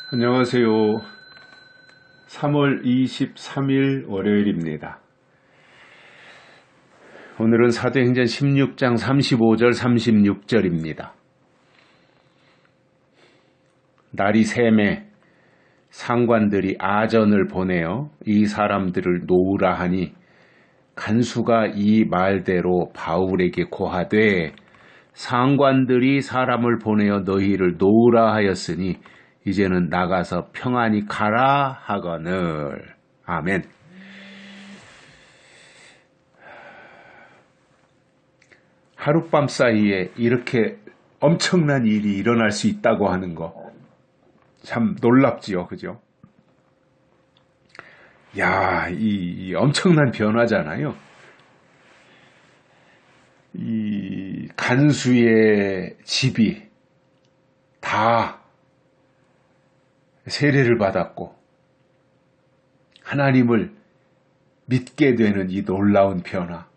안녕하세요. 3월 23일 월요일입니다. 오늘은 사도행전 16장 35절 36절입니다. 날이 새매 상관들이 아전을 보내어 이 사람들을 놓으라 하니 간수가 이 말대로 바울에게 고하되 상관들이 사람을 보내어 너희를 놓으라 하였으니 이제는 나가서 평안히 가라 하거늘. 아멘. 하룻밤 사이에 이렇게 엄청난 일이 일어날 수 있다고 하는 거 참 놀랍지요, 그죠? 야, 이 엄청난 변화잖아요. 이 간수의 집이 다 세례를 받았고 하나님을 믿게 되는 이 놀라운 변화,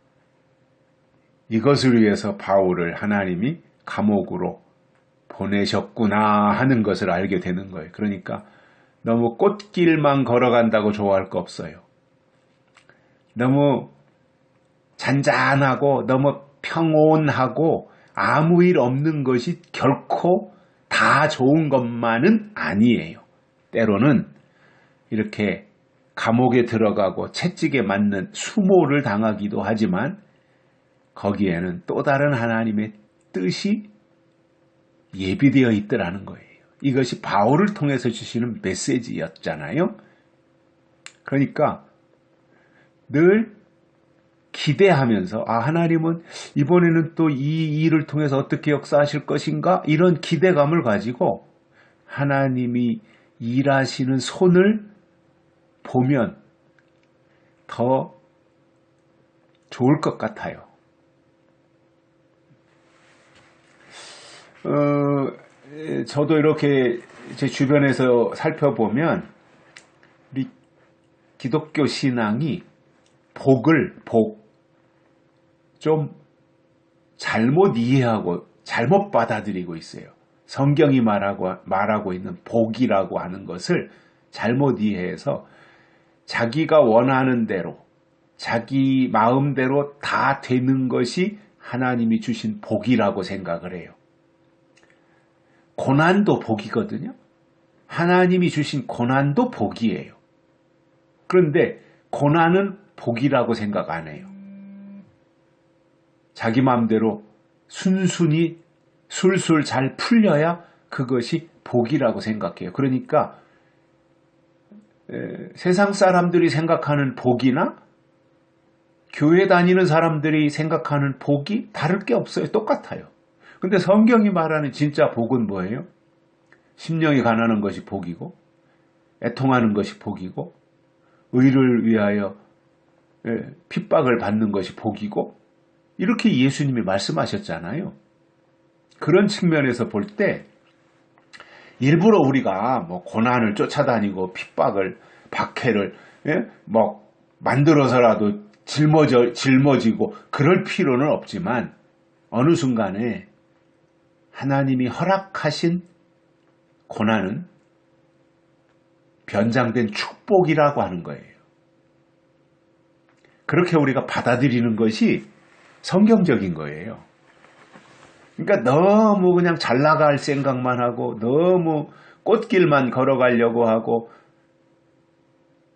이것을 위해서 바울을 하나님이 감옥으로 보내셨구나 하는 것을 알게 되는 거예요. 그러니까 너무 꽃길만 걸어간다고 좋아할 거 없어요. 너무 잔잔하고 너무 평온하고 아무 일 없는 것이 결코 다 좋은 것만은 아니에요. 때로는 이렇게 감옥에 들어가고 채찍에 맞는 수모를 당하기도 하지만 거기에는 또 다른 하나님의 뜻이 예비되어 있더라는 거예요. 이것이 바울을 통해서 주시는 메시지였잖아요. 그러니까 늘 기대하면서 하나님은 이번에는 또 이 일을 통해서 어떻게 역사하실 것인가, 이런 기대감을 가지고 하나님이 일하시는 손을 보면 더 좋을 것 같아요. 저도 이렇게 제 주변에서 살펴보면 우리 기독교 신앙이 좀 잘못 이해하고 잘못 받아들이고 있어요. 성경이 말하고 있는 복이라고 하는 것을 잘못 이해해서 자기가 원하는 대로, 자기 마음대로 다 되는 것이 하나님이 주신 복이라고 생각을 해요. 고난도 복이거든요. 하나님이 주신 고난도 복이에요. 그런데 고난은 복이라고 생각 안 해요. 자기 마음대로 순순히 술술 잘 풀려야 그것이 복이라고 생각해요. 그러니까 세상 사람들이 생각하는 복이나 교회 다니는 사람들이 생각하는 복이 다를 게 없어요. 똑같아요. 근데 성경이 말하는 진짜 복은 뭐예요? 심령이 가난한 것이 복이고, 애통하는 것이 복이고, 의를 위하여 핍박을 받는 것이 복이고, 이렇게 예수님이 말씀하셨잖아요. 그런 측면에서 볼 때 일부러 우리가 고난을 쫓아다니고 핍박을, 박해를 만들어서라도 짊어지고 그럴 필요는 없지만 어느 순간에 하나님이 허락하신 고난은 변장된 축복이라고 하는 거예요. 그렇게 우리가 받아들이는 것이 성경적인 거예요. 그러니까 너무 그냥 잘 나갈 생각만 하고 너무 꽃길만 걸어가려고 하고,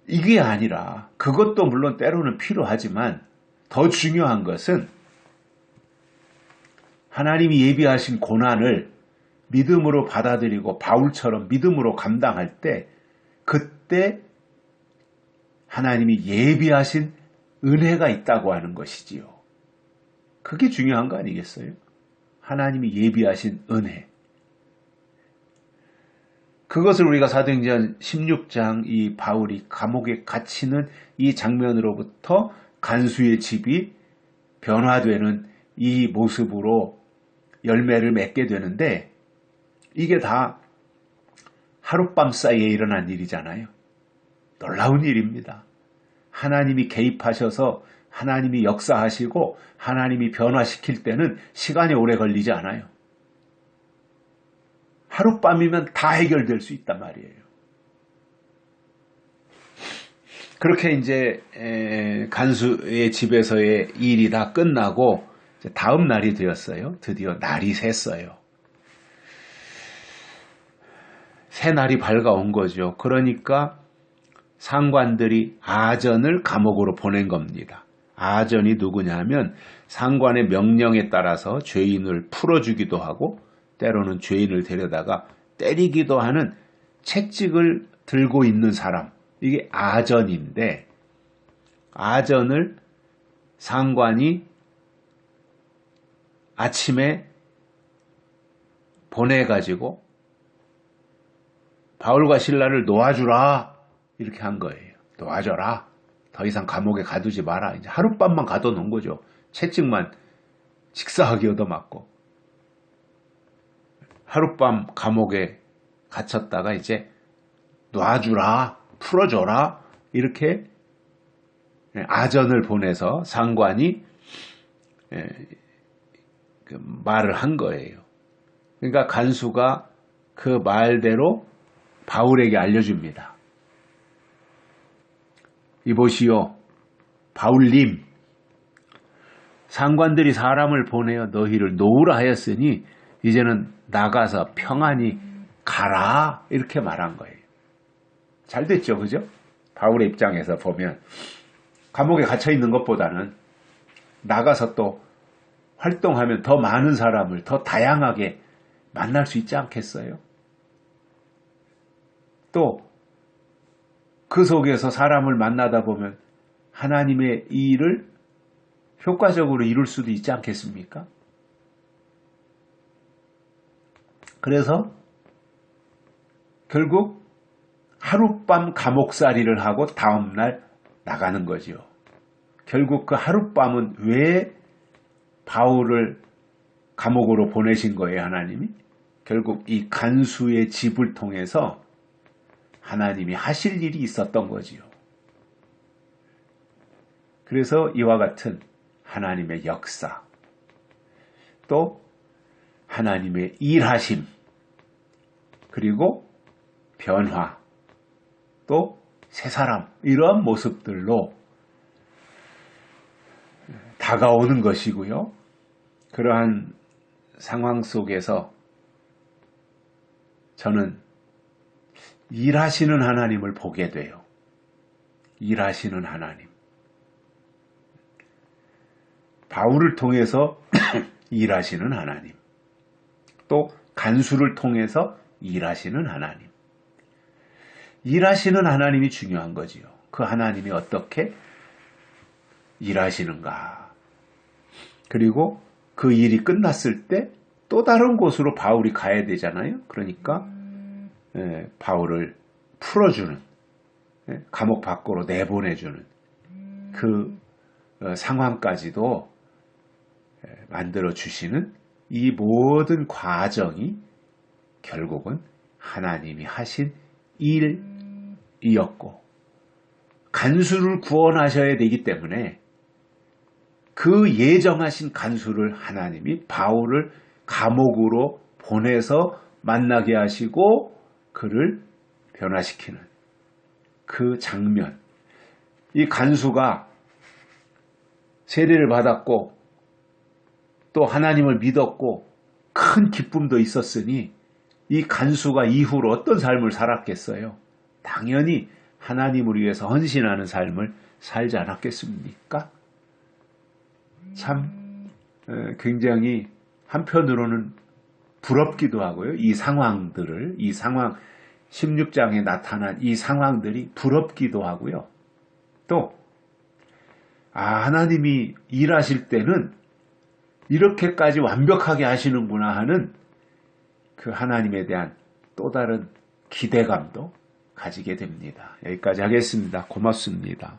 이게 아니라, 그것도 물론 때로는 필요하지만 더 중요한 것은 하나님이 예비하신 고난을 믿음으로 받아들이고 바울처럼 믿음으로 감당할 때, 그때 하나님이 예비하신 은혜가 있다고 하는 것이지요. 그게 중요한 거 아니겠어요? 하나님이 예비하신 은혜. 그것을 우리가 사도행전 16장 이 바울이 감옥에 갇히는 이 장면으로부터 간수의 집이 변화되는 이 모습으로 열매를 맺게 되는데, 이게 다 하룻밤 사이에 일어난 일이잖아요. 놀라운 일입니다. 하나님이 개입하셔서 하나님이 역사하시고 하나님이 변화시킬 때는 시간이 오래 걸리지 않아요. 하룻밤이면 다 해결될 수 있단 말이에요. 그렇게 이제 간수의 집에서의 일이 다 끝나고 다음 날이 되었어요. 드디어 날이 샜어요. 새 날이 밝아온 거죠. 그러니까 상관들이 아전을 감옥으로 보낸 겁니다. 아전이 누구냐 하면 상관의 명령에 따라서 죄인을 풀어주기도 하고 때로는 죄인을 데려다가 때리기도 하는 채찍을 들고 있는 사람, 이게 아전인데, 아전을 상관이 아침에 보내가지고 바울과 실라를 놓아주라 이렇게 한 거예요. 놓아줘라. 더 이상 감옥에 가두지 마라. 이제 하룻밤만 가둬놓은 거죠. 채찍만 직사하게 얻어맞고 하룻밤 감옥에 갇혔다가 이제 놔주라, 풀어줘라 이렇게 아전을 보내서 상관이 말을 한 거예요. 그러니까 간수가 그 말대로 바울에게 알려줍니다. 이보시오, 바울님, 상관들이 사람을 보내어 너희를 놓으라 하였으니 이제는 나가서 평안히 가라 이렇게 말한 거예요. 잘 됐죠, 그죠? 바울의 입장에서 보면 감옥에 갇혀 있는 것보다는 나가서 또 활동하면 더 많은 사람을 더 다양하게 만날 수 있지 않겠어요? 또 그 속에서 사람을 만나다 보면 하나님의 일을 효과적으로 이룰 수도 있지 않겠습니까? 그래서 결국 하룻밤 감옥살이를 하고 다음날 나가는 거죠. 결국 그 하룻밤은 왜 바울을 감옥으로 보내신 거예요, 하나님이? 결국 이 간수의 집을 통해서 하나님이 하실 일이 있었던 거지요. 그래서 이와 같은 하나님의 역사, 또 하나님의 일하심, 그리고 변화, 또 새 사람, 이러한 모습들로 다가오는 것이고요. 그러한 상황 속에서 저는 일하시는 하나님을 보게 돼요. 일하시는 하나님. 바울을 통해서 일하시는 하나님. 또 간수를 통해서 일하시는 하나님. 일하시는 하나님이 중요한 거지요. 그 하나님이 어떻게 일하시는가. 그리고 그 일이 끝났을 때 또 다른 곳으로 바울이 가야 되잖아요. 그러니까 바울을 풀어주는, 감옥 밖으로 내보내주는 그 상황까지도 만들어주시는 이 모든 과정이 결국은 하나님이 하신 일이었고, 간수를 구원하셔야 되기 때문에 그 예정하신 간수를 하나님이 바울을 감옥으로 보내서 만나게 하시고 그를 변화시키는 그 장면. 이 간수가 세례를 받았고 또 하나님을 믿었고 큰 기쁨도 있었으니 이 간수가 이후로 어떤 삶을 살았겠어요? 당연히 하나님을 위해서 헌신하는 삶을 살지 않았겠습니까? 참 굉장히 한편으로는 부럽기도 하고요. 이 상황들을, 이 상황 16장에 나타난 이 상황들이 부럽기도 하고요. 또 하나님이 일하실 때는 이렇게까지 완벽하게 하시는구나 하는 그 하나님에 대한 또 다른 기대감도 가지게 됩니다. 여기까지 하겠습니다. 고맙습니다.